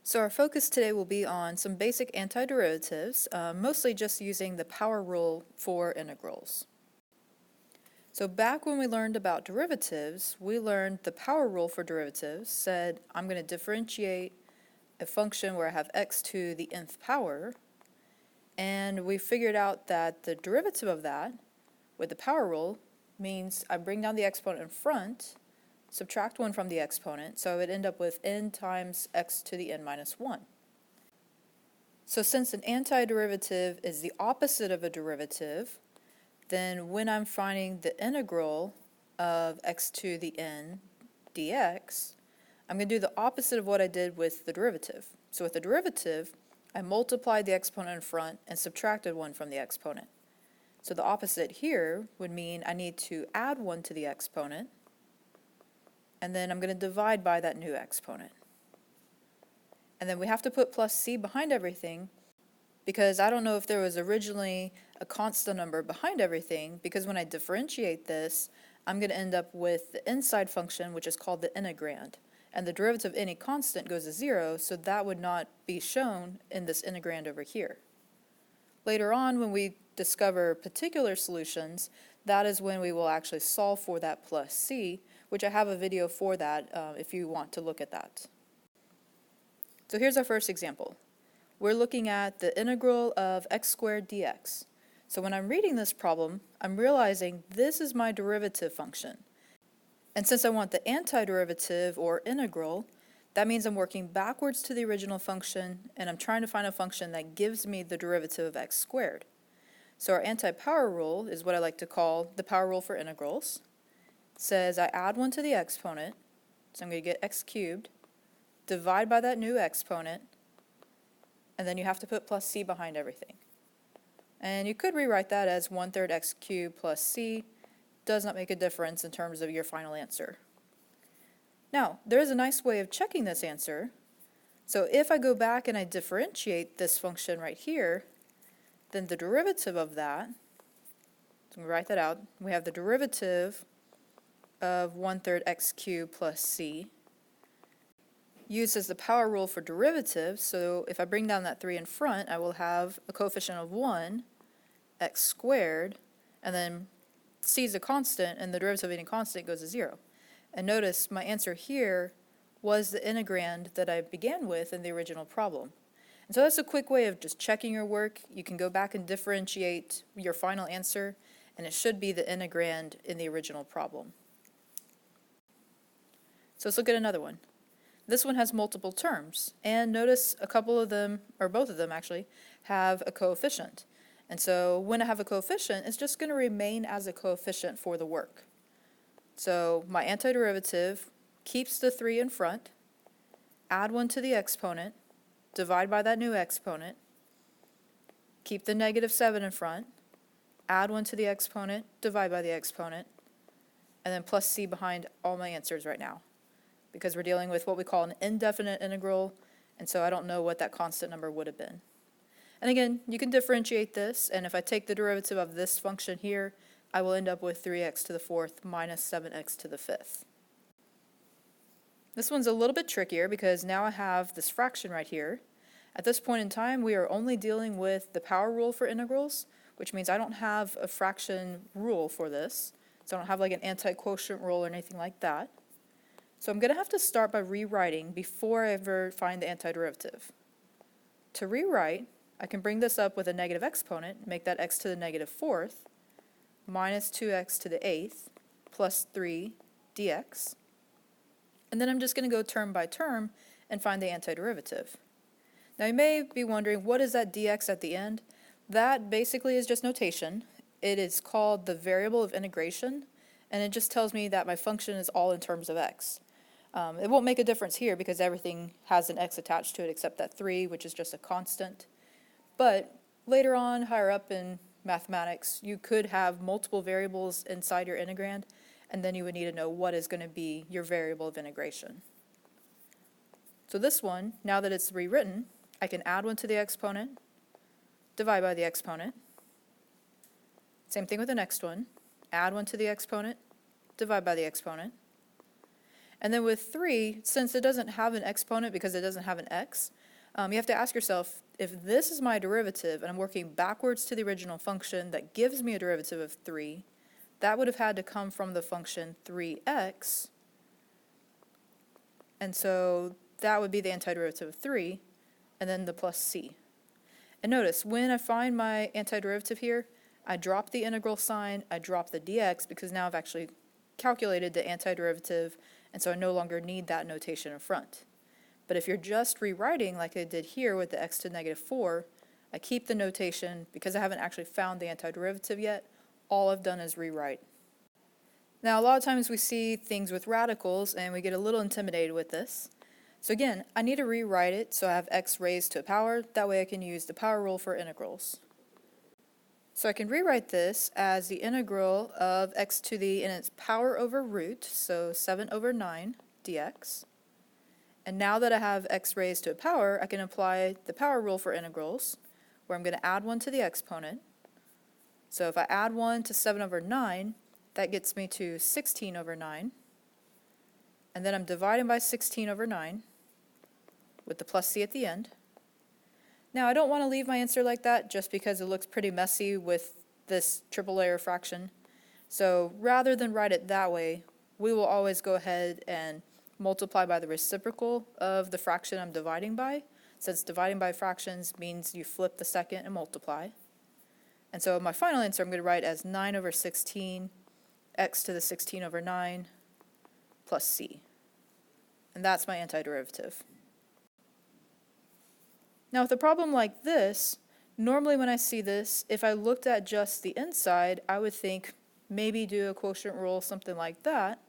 So our focus today will be on some basic antiderivatives, mostly just using the power rule for integrals. So back when we learned about derivatives, we learned the power rule for derivatives said I'm going to differentiate a function where I have x to the nth power, and we figured out that the derivative of that with the power rule means I bring down the exponent in front, subtract 1 from the exponent, so I would end up with n times x to the n minus 1. So since an antiderivative is the opposite of a derivative, then when I'm finding the integral of x to the n dx, I'm going to do the opposite of what I did with the derivative. So with the derivative, I multiplied the exponent in front and subtracted 1 from the exponent. So the opposite here would mean I need to add 1 to the exponent, and then I'm going to divide by that new exponent. And then we have to put plus c behind everything, because I don't know if there was originally a constant number behind everything, because when I differentiate this, I'm going to end up with the inside function, which is called the integrand. And the derivative of any constant goes to 0, so that would not be shown in this integrand over here. Later on, when we discover particular solutions, that is when we will actually solve for that plus c, which I have a video for that if you want to look at that. So here's our first example. We're looking at the integral of x squared dx. So when I'm reading this problem, I'm realizing this is my derivative function. And since I want the antiderivative or integral, that means I'm working backwards to the original function, and I'm trying to find a function that gives me the derivative of x squared. So our anti-power rule is what I like to call the power rule for integrals. It says I add 1 to the exponent, so I'm going to get x cubed, divide by that new exponent, and then you have to put plus c behind everything. And you could rewrite that as 1/3 x cubed plus c. Does not make a difference in terms of your final answer. Now, there is a nice way of checking this answer. So if I go back and I differentiate this function right here, then the derivative of that, so we write that out, we have the derivative of 1/3 x cubed plus c, used as the power rule for derivatives. So if I bring down that 3 in front, I will have a coefficient of 1, x squared, and then c is a constant, and the derivative of any constant goes to 0. And notice my answer here was the integrand that I began with in the original problem. And so that's a quick way of just checking your work. You can go back and differentiate your final answer, and it should be the integrand in the original problem. So let's look at another one. This one has multiple terms, and notice a couple of them, or both of them actually, have a coefficient. And so when I have a coefficient, it's just going to remain as a coefficient for the work. So my antiderivative keeps the 3 in front, add 1 to the exponent, divide by that new exponent, keep the negative 7 in front, add 1 to the exponent, divide by the exponent, and then plus c behind all my answers right now, because we're dealing with what we call an indefinite integral, and so I don't know what that constant number would have been. And again, you can differentiate this, and if I take the derivative of this function here, I will end up with 3x to the 4th minus 7x to the 5th. This one's a little bit trickier because now I have this fraction right here. At this point in time, we are only dealing with the power rule for integrals, which means I don't have a fraction rule for this. So I don't have like an anti-quotient rule or anything like that. So I'm going to have to start by rewriting before I ever find the antiderivative. To rewrite, I can bring this up with a negative exponent, make that x to the negative 4th, minus 2x to the 8th, plus 3 dx. And then I'm just going to go term by term and find the antiderivative. Now you may be wondering, what is that dx at the end? That basically is just notation. It is called the variable of integration, and it just tells me that my function is all in terms of x. It won't make a difference here because everything has an x attached to it except that 3, which is just a constant. But later on, higher up in mathematics, you could have multiple variables inside your integrand, and then you would need to know what is going to be your variable of integration. So this one, now that it's rewritten, I can add 1 to the exponent, divide by the exponent. Same thing with the next one. Add 1 to the exponent, divide by the exponent. And then with 3, since it doesn't have an exponent because it doesn't have an x, you have to ask yourself, if this is my derivative and I'm working backwards to the original function that gives me a derivative of 3, that would have had to come from the function 3x, and so that would be the antiderivative of 3, and then the plus c. And notice, when I find my antiderivative here, I drop the integral sign, I drop the dx, because now I've actually calculated the antiderivative, and so I no longer need that notation in front. But if you're just rewriting like I did here with the x to negative 4, I keep the notation because I haven't actually found the antiderivative yet. All I've done is rewrite. Now, a lot of times we see things with radicals and we get a little intimidated with this. So again, I need to rewrite it so I have x raised to a power. That way I can use the power rule for integrals. So I can rewrite this as the integral of x to the, in its power over root, so 7 over 9 dx. And now that I have x raised to a power, I can apply the power rule for integrals, where I'm going to add 1 to the exponent. So if I add 1 to 7 over 9, that gets me to 16 over 9. And then I'm dividing by 16 over 9 with the plus c at the end. Now, I don't want to leave my answer like that just because it looks pretty messy with this triple layer fraction. So rather than write it that way, we will always go ahead and multiply by the reciprocal of the fraction I'm dividing by, since dividing by fractions means you flip the second and multiply. And so my final answer I'm going to write as 9 over 16, x to the 16 over 9, plus c. And that's my antiderivative. Now with a problem like this, normally when I see this, if I looked at just the inside, I would think maybe do a quotient rule, something like that.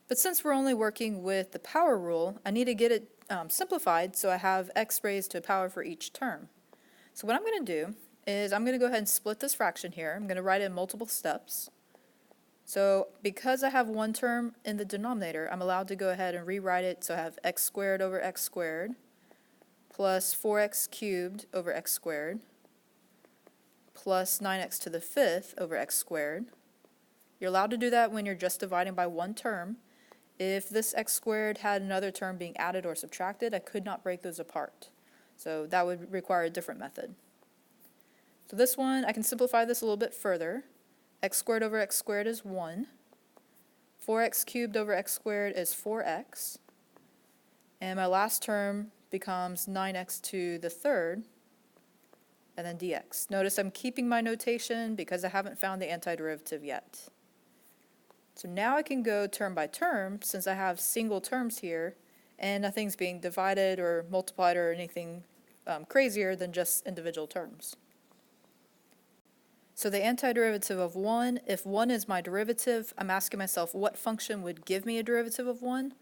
But since we're only working with the power rule, I need to get it simplified so I have x raised to a power for each term. So what I'm going to do is I'm going to go ahead and split this fraction here. I'm going to write it in multiple steps. So because I have one term in the denominator, I'm allowed to go ahead and rewrite it so I have x squared over x squared plus 4x cubed over x squared plus 9x to the 5th over x squared. You're allowed to do that when you're just dividing by one term. If this x squared had another term being added or subtracted, I could not break those apart. So that would require a different method. So this one, I can simplify this a little bit further. X squared over x squared is 1. 4x cubed over x squared is 4x. And my last term becomes 9x to the 3rd, and then dx. Notice I'm keeping my notation because I haven't found the antiderivative yet. So now I can go term by term since I have single terms here and nothing's being divided or multiplied or anything crazier than just individual terms. So the antiderivative of 1, if 1 is my derivative, I'm asking myself what function would give me a derivative of 1?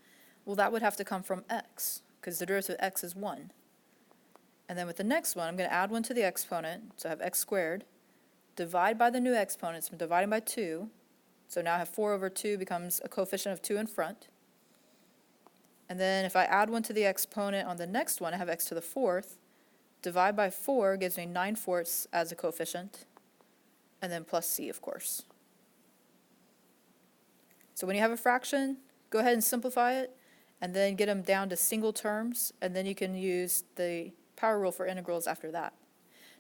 Well, that would have to come from x, because the derivative of x is 1. And then with the next one, I'm going to add 1 to the exponent, so I have x squared, divide by the new exponent, so I'm dividing by 2, so now I have 4 over 2 becomes a coefficient of 2 in front. And then if I add 1 to the exponent on the next one, I have x to the 4th, divide by 4 gives me 9/4 as a coefficient, and then plus c, of course. So when you have a fraction, go ahead and simplify it, and then get them down to single terms, and then you can use the power rule for integrals after that.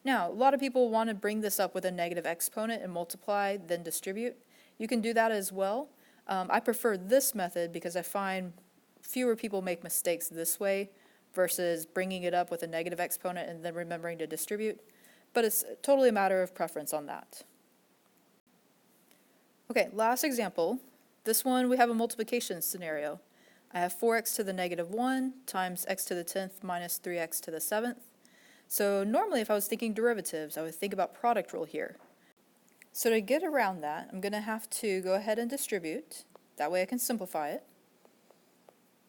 Now, a lot of people want to bring this up with a negative exponent and multiply, then distribute. You can do that as well. I prefer this method because I find fewer people make mistakes this way versus bringing it up with a negative exponent and then remembering to distribute. But it's totally a matter of preference on that. Okay, last example. This one we have a multiplication scenario. I have 4x to the negative 1 times x to the 10th minus 3x to the 7th. So normally if I was thinking derivatives, I would think about product rule here. So to get around that, I'm going to have to go ahead and distribute. That way I can simplify it.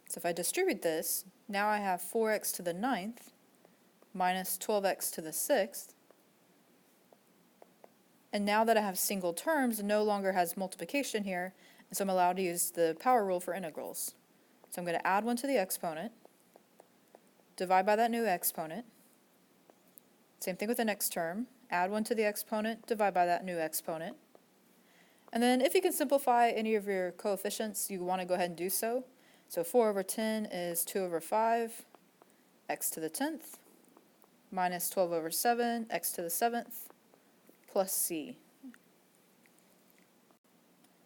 So if I distribute this, now I have 4x to the 9th minus 12x to the 6th. And now that I have single terms, it no longer has multiplication here, and so I'm allowed to use the power rule for integrals. So I'm going to add 1 to the exponent, divide by that new exponent. Same thing with the next term. Add 1 to the exponent, divide by that new exponent. And then if you can simplify any of your coefficients, you want to go ahead and do so. So 4 over 10 is 2 over 5, x to the 10th, minus 12 over 7, x to the 7th, plus c.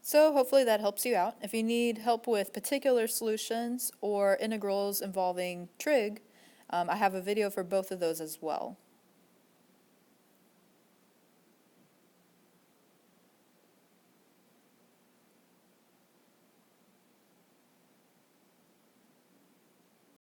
So hopefully that helps you out. If you need help with particular solutions or integrals involving trig, I have a video for both of those as well.